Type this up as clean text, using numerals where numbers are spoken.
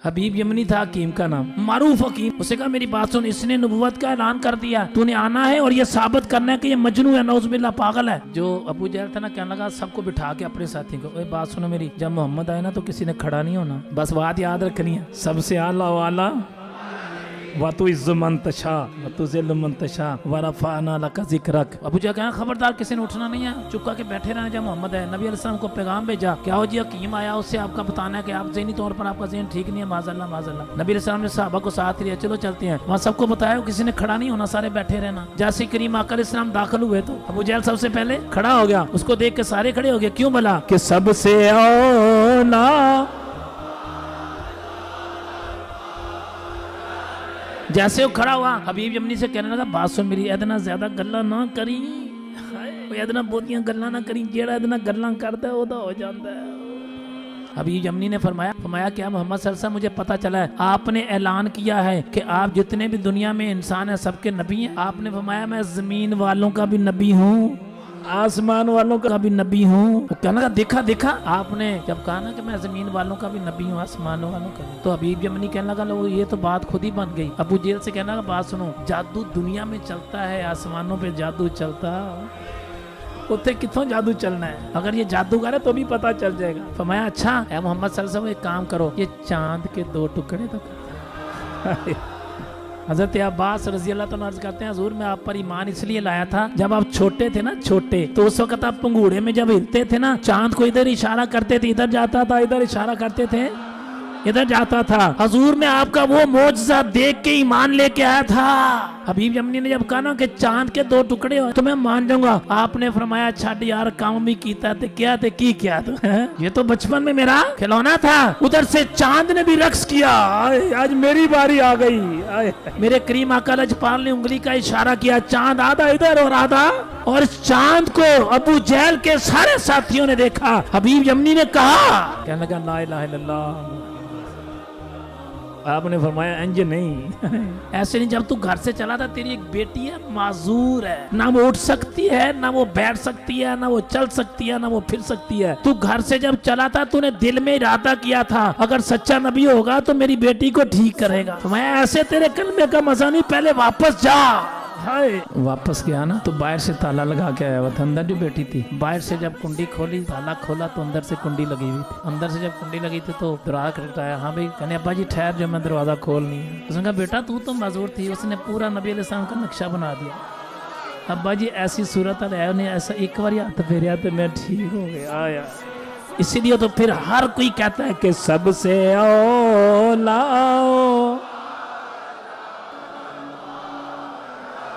हबीब यमनी था हकीम का नाम, मारूफ हकीम। उसे कहा मेरी बात सुन, इसने नबुवत का ऐलान कर दिया, तूने आना है और ये साबित करना है कि ये मजनू है, नौजुबिल्लाह पागल है। जो अबू जहल था ना, कहने लगा सबको बिठा के अपने साथी को, ओए बात सुनो मेरी, जब मोहम्मद आए ना तो किसी ने खड़ा नहीं होना, बस बात याद रखनी है, सबसे आला वाला वातु इज़्ज़ुमन तशा वातु ज़िल्लुमन तशा वरफ़अना लका ज़िक्रक। अबू जहल कहा खबरदार किसी ने उठना नहीं है, चुप करके बैठे रहना। जब मोहम्मद है, नबी अलैहिस्सलाम को पैगाम भेजा, क्या हो जी हकीम आया, उससे आपका बताना है कि आप ज़हनी तौर पर आपका ज़हन ठीक नहीं है, माज़अल्लाह माज़अल्लाह। नबी अलैहिस्सलाम ने सहाबा को साथ लिया, चलो चलते हैं। वहाँ सबको बताया किसी ने खड़ा नहीं होना, सारे बैठे रहना। जैसे करीम आका अलैहिस्सलाम दाखिल हुए तो अबू जहल सबसे पहले खड़ा हो गया, उसको देख के सारे खड़े हो गए। क्यों भला? कि सबसे औला जैसे वो खड़ा हुआ, हबीब यमनी से कहने लगा बात सुन मेरी, इतना ज्यादा गल्ला ना करी, इतना बहुतियां गल्ला ना करी, जेड़ा इतना गल्ला करता है वो तो हो जाता है। हबीब यमनी ने फरमाया क्या मोहम्मद सल्लल्लाहु अलैहि वसल्लम, मुझे पता चला है आपने ऐलान किया है कि आप जितने भी दुनिया में इंसान है सबके नबी हैं। आपने फरमाया मैं जमीन वालों का भी नबी हूँ, आसमान वालों का भी नबी हूँ। तो कहने लगा देखा देखा, आपने जब कहा ना कि मैं जमीन वालों का भी नबी हूँ, आसमान वालों का भी, तो हबीब यमनी कहने लगा लो ये तो बात खुद ही बन गई। अबू जहल से कहने लगा बात सुनो, जादू दुनिया में चलता है, आसमानों पे जादू चलता, उत्ते कितों जादू चलना है, अगर ये जादूगर है तो भी पता चल जाएगा। फरमाया अच्छा है मोहम्मद सल्लल्लाहु अलैहि वसल्लम, एक काम करो, ये चांद के 2 टुकड़े तो हजरत अब्बास रजी अल्लाह तआला अर्ज करते हैं हुजूर मैं आप पर ईमान इसलिए लाया था, जब आप छोटे थे ना, छोटे, तो उस वक्त आप पंगूड़े में जब हिलते थे ना, चांद को इधर इशारा करते थे, इधर जाता था, इधर इशारा करते थे, इधर जाता था। हुजूर मैं आपका वो मौजज़ा देख के ईमान लेके आया था। हबीब यमनी ने जब कहा ना कि चांद के 2 टुकड़े हो तो मैं मान जाऊंगा, आपने फरमाया छड़ यार काम भी कीता थे, क्या थे की क्या तो ये तो बचपन में मेरा खिलौना था। उधर से चांद ने भी रक्स किया, आज मेरी बारी आ गई। मेरे करीम आका लजपाल ने उंगली का इशारा किया, चांद आधा इधर और आधा, और चांद को अबू जहल के सारे साथियों ने देखा। हबीब यमनी ने कहा, कहने लगा ला इलाहा इल्लल्लाह। आपने फरमाया इंज नहीं ऐसे नहीं, जब तू घर से चला था, तेरी एक बेटी है माजूर है, ना वो उठ सकती है, ना वो बैठ सकती है, ना वो चल सकती है, ना वो फिर सकती है। तू घर से जब चला था, तूने दिल में इरादा किया था अगर सच्चा नबी होगा तो मेरी बेटी को ठीक करेगा। मैं ऐसे तेरे कलमे का मजा नहीं, पहले वापस जा। हाय वापस गया ना तो बाहर से ताला लगा के आया हुआ था, अंदर जो बेटी थी, बाहर से जब कुंडी खोली, ताला खोला तो अंदर से कुंडी लगी हुई थी। अंदर से जब कुंडी लगी थी तो दरवाजा खटखटाया, हाँ भाई, कहने अब्बा जी ठहर जो मैं दरवाजा खोलनी है। उसने कहा बेटा तू तो माजूर थी, उसने पूरा नबी अलैहिस्सलाम का नक्शा बना दिया। अब्बा जी ऐसी सूरत है, उन्हें ऐसा एक बार हाथ फेरिया तो मैं ठीक हो गया यार। इसीलिए तो फिर हर कोई कहता है कि सबसे औला